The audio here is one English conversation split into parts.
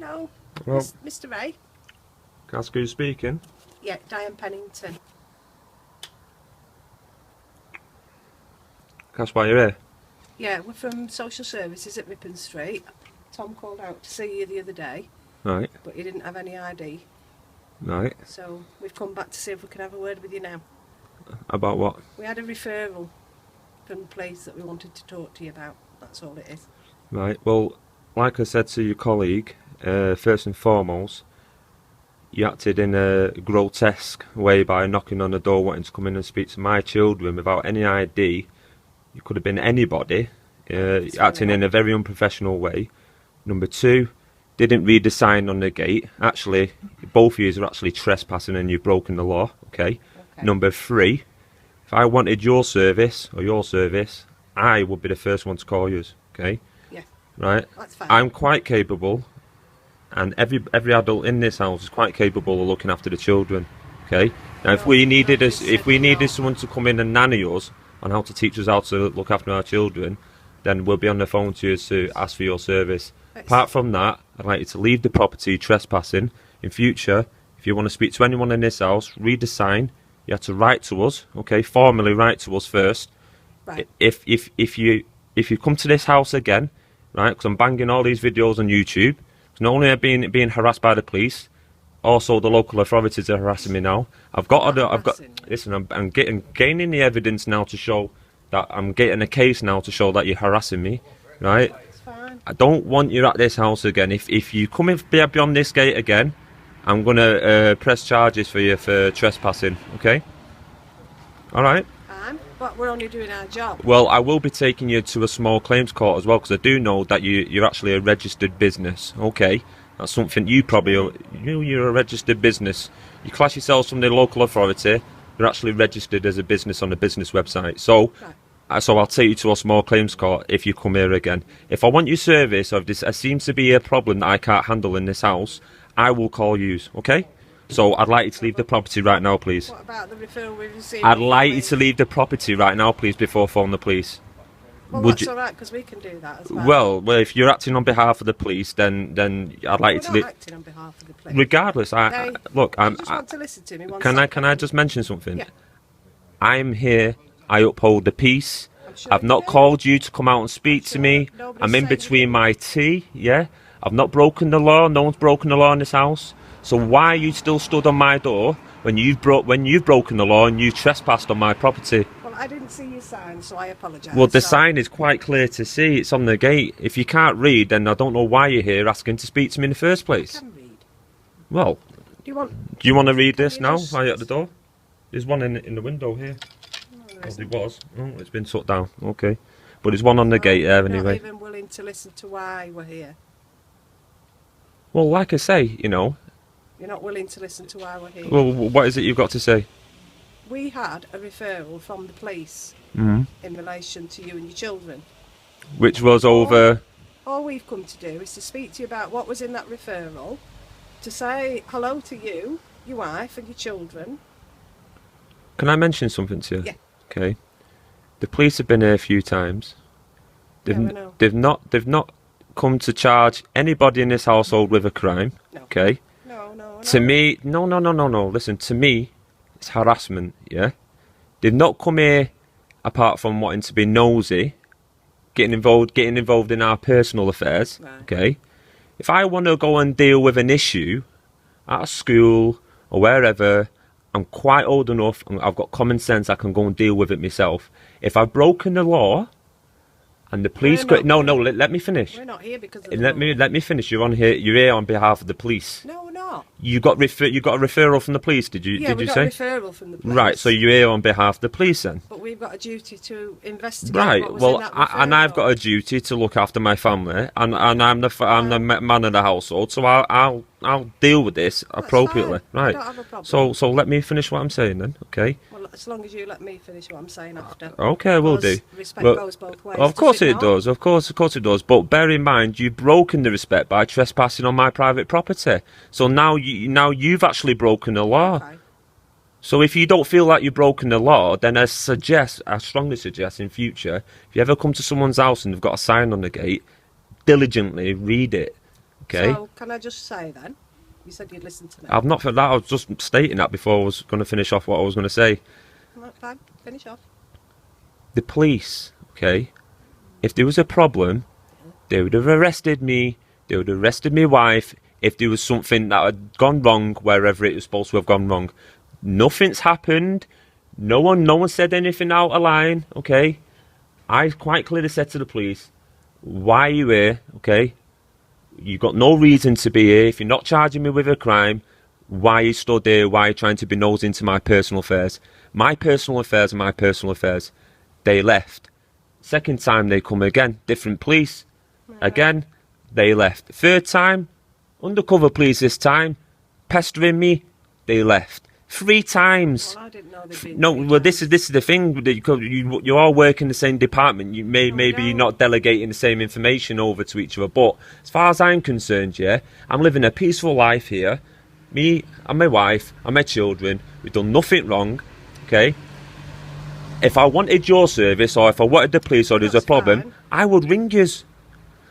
Hello, Well, Mr. Ray. can I ask who's speaking? Yeah, Diane Pennington. That's why you're here. Yeah, we're from Social Services at Ripon Street. Tom called out to see you the other day, Right, but you didn't have any ID. right. So we've come back to see if we can have a word with you now. About what? We had a referral from the police that we wanted to talk to you about. That's all it is. Right, well, like I said to your colleague, first and foremost, you acted in a grotesque way by knocking on the door wanting to come in and speak to my children without any ID. You could have been anybody, acting in a very unprofessional way. Number two, didn't read the sign on the gate. Actually, both of you are actually trespassing and you've broken the law, okay? Number three, if I wanted your service, I would be the first one to call you, okay? Yeah. Right? That's fine. I'm quite capable, and every adult in this house is quite capable of looking after the children, okay? Now, if we needed someone to come in and nanny us on how to teach us how to look after our children, then we'll be on the phone to you to ask for your service. Apart from that, I'd like you to leave the property trespassing. In future, if you want to speak to anyone in this house, read the sign. You have to write to us, okay? Formally write to us first. Right. If you come to this house again, right? Because I'm banging all these videos on YouTube. Not only am I being harassed by the police, also the local authorities are harassing me now. Listen, I'm gaining the evidence now to show that I'm getting a case now to show that you're harassing me, right? It's fine. I don't want you at this house again. If you come in beyond this gate again, I'm gonna press charges for you for trespassing. Okay? All right. But we're only doing our job. Well, I will be taking you to a small claims court as well, because I do know that you're actually a registered business. Okay, that's something you probably you're a registered business. You class yourselves from the local authority. You're actually registered as a business on the business website. So, so I'll take you to a small claims court if you come here again. If I want your service, or if there seems to be a problem that I can't handle in this house, I will call you. Okay? So I'd like you to leave the property right now, please. What about the referral we've received? I'd like you to leave the property right now, please, before phoning the police. Well, that's all right, because we can do that as well. Well, if you're acting on behalf of the police, then I'd like you to leave. We're not acting on behalf of the police. Regardless, look, you just want to listen to me. Can I just mention something? Yeah. I'm here. I uphold the peace. Sure I've not called you to come out and speak to me. I'm in between my tea. Yeah. I've not broken the law. No one's broken the law in this house. So why are you still stood on my door when you've broken the law and you trespassed on my property? Well, I didn't see your sign, so I apologise. Well, the sign is quite clear to see. It's on the gate. If you can't read, then I don't know why you're here asking to speak to me in the first place. I can read. Well, do you want to read this now? Are you at the door? There's one in the window here. Oh, there was. Oh, it's been shut down. Okay. But there's one on the gate there anyway. Not even willing to listen to why we're here. Well, like I say, You're not willing to listen to why we're here. Well, what is it you've got to say? We had a referral from the police in relation to you and your children. Which was over... All we've come to do is to speak to you about what was in that referral, to say hello to you, your wife and your children. Can I mention something to you? Yeah. Okay. The police have been here a few times. They've not come to charge anybody in this household with a crime. No. Okay. To me, no. Listen, to me, it's harassment, yeah? They've not come here, apart from wanting to be nosy, getting involved in our personal affairs, okay? If I want to go and deal with an issue at school or wherever, I'm quite old enough, and I've got common sense, I can go and deal with it myself. If I've broken the law, and the police... let me finish. We're not here because of the law. Let me finish. You're here on behalf of the police. No, we're not. You got a referral from the police, did you? Yeah, did you got say? A referral from the police. Right, so you're here on behalf of the police then? But we've got a duty to investigate. Right, what was in that referral. and I've got a duty to look after my family, and I'm the man of the household, so I'll deal with this appropriately. Fine. Right. I don't have a problem. So let me finish what I'm saying then, okay? Well, as long as you let me finish what I'm saying after. Okay, I will do. Respect goes both ways. Of course it does. Of course it does. But bear in mind, you've broken the respect by trespassing on my private property. So now you've actually broken the law. Okay. So if you don't feel like you've broken the law, then I strongly suggest in future, if you ever come to someone's house and they've got a sign on the gate, diligently read it. Okay. So, can I just say then? You said you'd listen to me. I've not for that. I was just stating that before I was going to finish off what I was going to say. Right, fine, finish off. The police, okay, if there was a problem, they would have arrested me. They would have arrested my wife if there was something that had gone wrong wherever it was supposed to have gone wrong. Nothing's happened. No one said anything out of line, okay? I quite clearly said to the police, why are you here, okay? You've got no reason to be here. If you're not charging me with a crime, why are you stood here? Why are you trying to be nosy into my personal affairs? My personal affairs are my personal affairs. They left. Second time they come again, different police. Again, they left. Third time, undercover police this time, pestering me, they left. 3 times. Well, I didn't know they'd been No, three well, times. this is the thing. You all work in the same department. Maybe you're not delegating the same information over to each other. But as far as I'm concerned, yeah, I'm living a peaceful life here. Me and my wife and my children. We've done nothing wrong. Okay. If I wanted your service or if I wanted the police or there's a That's problem, fine. I would ring you.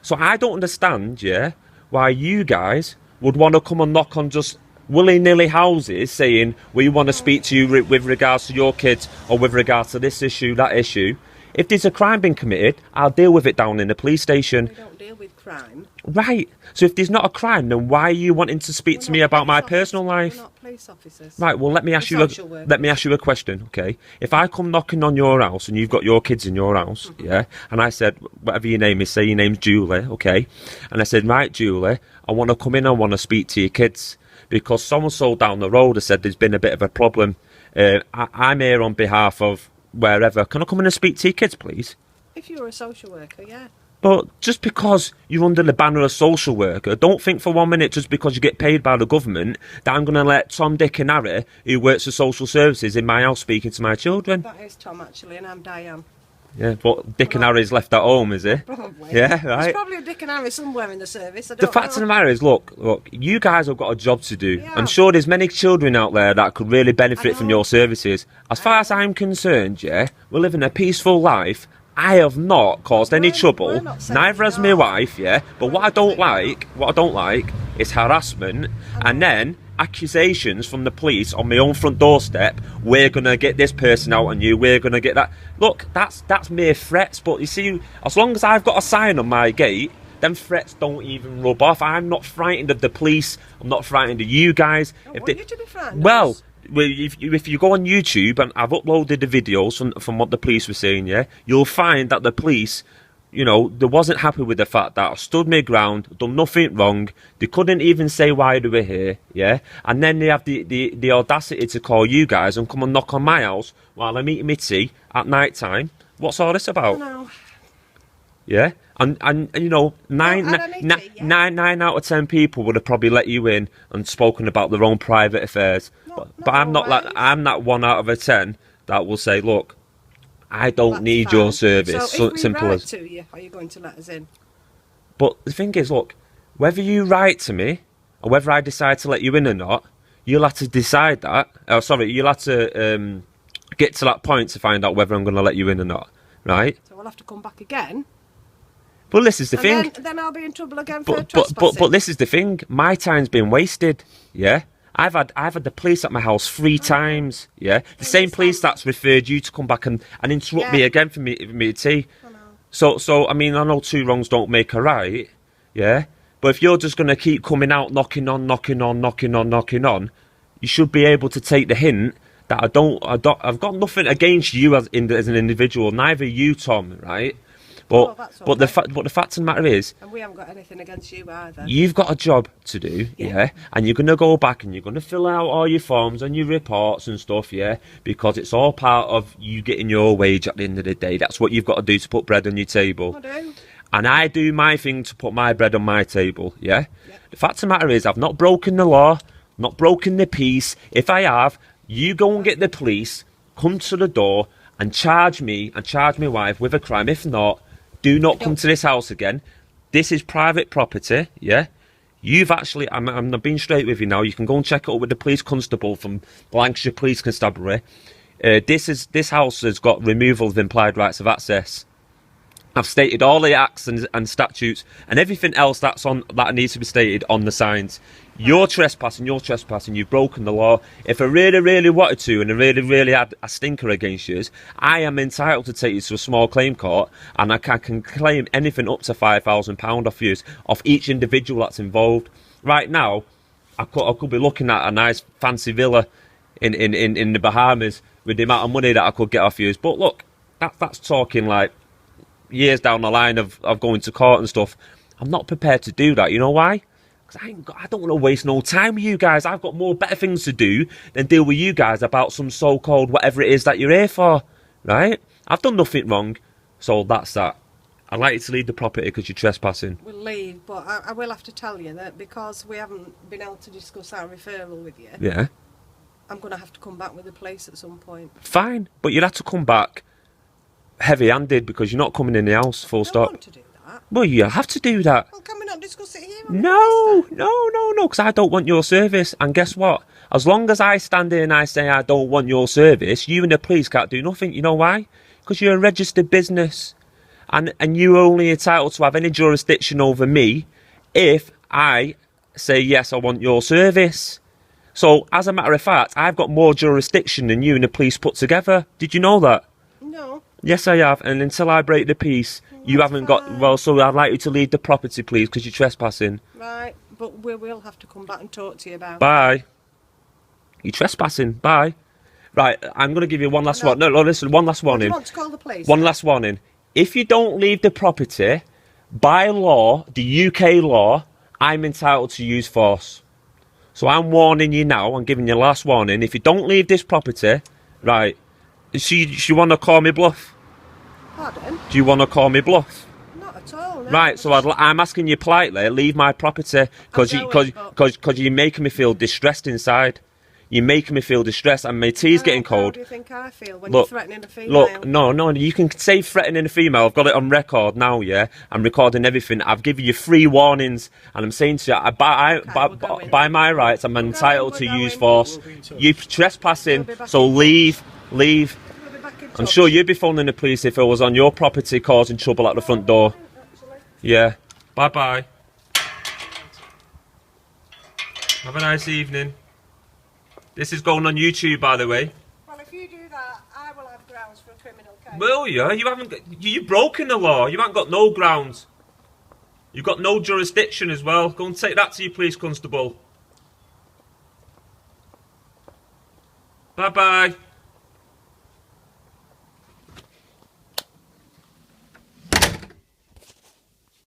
So I don't understand, yeah, why you guys would want to come and knock on just willy-nilly houses saying we want to speak to you with regards to your kids or with regards to this issue, that issue. If there's a crime being committed, I'll deal with it down in the police station. We don't deal with crime. Right. So if there's not a crime, then why are you wanting to speak to me about my personal life? We're not police officers. Right, well, let me ask We're social workers. let me ask you a question, okay? If I come knocking on your house and you've got your kids in your house, yeah, and I said, whatever your name is, say your name's Julie, okay? And I said, right, Julie, I want to come in, I want to speak to your kids because so-and-so down the road has said there's been a bit of a problem. I'm here on behalf of wherever. Can I come in and speak to your kids, please? If you were a social worker, yeah. But just because you're under the banner of social worker, don't think for 1 minute just because you get paid by the government that I'm going to let Tom, Dick and Harry, who works for social services, in my house speaking to my children. That is Tom, actually, and I'm Diane. Yeah, but Dick and Harry's left at home, is he? Probably. Yeah, There's right. probably a Dick and Harry somewhere in the service. I The don't fact of know. the matter is, look, you guys have got a job to do. Yeah. I'm sure there's many children out there that could really benefit from know. your services. As far as I'm concerned, yeah, we're living a peaceful life. I have not caused any We're trouble. not saying Neither has my no. wife, yeah. But what I don't like is harassment and then accusations from the police on my own front doorstep. We're gonna get this person out on you. We're gonna get that. Look, that's mere threats. But you see, as long as I've got a sign on my gate, them threats don't even rub off. I'm not frightened of the police. I'm not frightened of you guys. I want you to be frightened. Well, if you go on YouTube and I've uploaded the videos from what the police were saying, yeah, you'll find that the police, you know, they wasn't happy with the fact that I stood my ground, done nothing wrong. They couldn't even say why they were here, yeah. And then they have the audacity to call you guys and come and knock on my house while I'm eating my tea at night time. What's all this about? No. Yeah, and you know, nine out of 10 people would have probably let you in and spoken about their own private affairs. But I'm not like always. I'm that 1 out of 10 that will say, look, I don't That's need fine. your service. So if we Simple write as. to you, are you going to let us in? But the thing is, look, whether you write to me or whether I decide to let you in or not, you'll have to decide that. Oh, sorry, you'll have to get to that point to find out whether I'm going to let you in or not, right? So we'll have to come back again. But this is the thing. And then I'll be in trouble again for But trespassing. this is the thing. My time's been wasted. Yeah, I've had the police at my house 3 times. Yeah, the same police that's referred you to come back and interrupt me again for me tea. I know. So I mean, I know 2 wrongs don't make a right. Yeah, but if you're just gonna keep coming out knocking on, you should be able to take the hint that I've got nothing against you as an individual. Neither you, Tom. Right. But that's but the okay. fact of the matter is, And we haven't got anything against you either. you've got a job to do, yeah, and you're going to go back and you're going to fill out all your forms and your reports and stuff, yeah, because it's all part of you getting your wage at the end of the day. That's what you've got to do to put bread on your table. I do. And I do my thing to put my bread on my table, yeah? The fact of the matter is, I've not broken the law, not broken the peace. If I have, you go and get the police, come to the door and charge me and charge my wife with a crime. If not, do not come to this house again. This is private property, yeah? You've actually, I'm being straight with you now, you can go and check it up with the police constable from Lancashire Police Constabulary. This house has got removal of implied rights of access. I've stated all the acts and statutes and everything else that needs to be stated on the signs. You're trespassing, you've broken the law. If I really, really wanted to and I really, really had a stinker against you, I am entitled to take you to a small claim court and I can claim anything up to £5,000 off you, off each individual that's involved. Right now, I could be looking at a nice fancy villa in the Bahamas with the amount of money that I could get off you. But look, that's talking like years down the line of going to court and stuff. I'm not prepared to do that. You know why? Because I don't want to waste no time with you guys. I've got better things to do than deal with you guys about some so-called whatever it is that you're here for, right? I've done nothing wrong, so that's that. I'd like you to leave the property because you're trespassing. We'll leave, but I will have to tell you that because we haven't been able to discuss our referral with you, Yeah. I'm going to have to come back with the police at some point. Fine, but you'd have to come back heavy-handed because you're not coming in the house, full stop. I don't want to do that. Well, you have to do that. Well, can we not discuss it here? No, because I don't want your service. And guess what? As long as I stand here and I say I don't want your service, you and the police can't do nothing. You know why? Because you're a registered business. And you're only entitled to have any jurisdiction over me if I say, yes, I want your service. So, as a matter of fact, I've got more jurisdiction than you and the police put together. Did you know that? No. Yes, I have. And until I break the peace, you haven't got... Well, so I'd like you to leave the property, please, because you're trespassing. Right, but we will have to come back and talk to you about it. Bye. You're trespassing. Bye. Right, I'm going to give you one last one. No, listen, one last warning. Do you want to call the police? One last warning. If you don't leave the property, by law, the UK law, I'm entitled to use force. So I'm warning you now, I'm giving you last warning. If you don't leave this property, right, she want to call me bluff? Pardon? Do you want to call me bluff? Not at all, no. Right, so I'm asking you politely, leave my property, because you're making me feel distressed inside. You're making me feel distressed and my tea's getting cold. How do you think I feel when you're threatening a female? Look, no, you can say threatening a female. I've got it on record now, yeah? I'm recording everything. I've given you 3 warnings and I'm saying to you, by my rights, I'm entitled to use force. You're trespassing, so leave. I'm sure you'd be phoning the police if I was on your property causing trouble at the front door. Yeah. Bye-bye. Have a nice evening. This is going on YouTube, by the way. Well, if you do that, I will have grounds for a criminal case. Will you? You've broken the law. You haven't got no grounds. You've got no jurisdiction as well. Go and take that to your police constable. Bye-bye.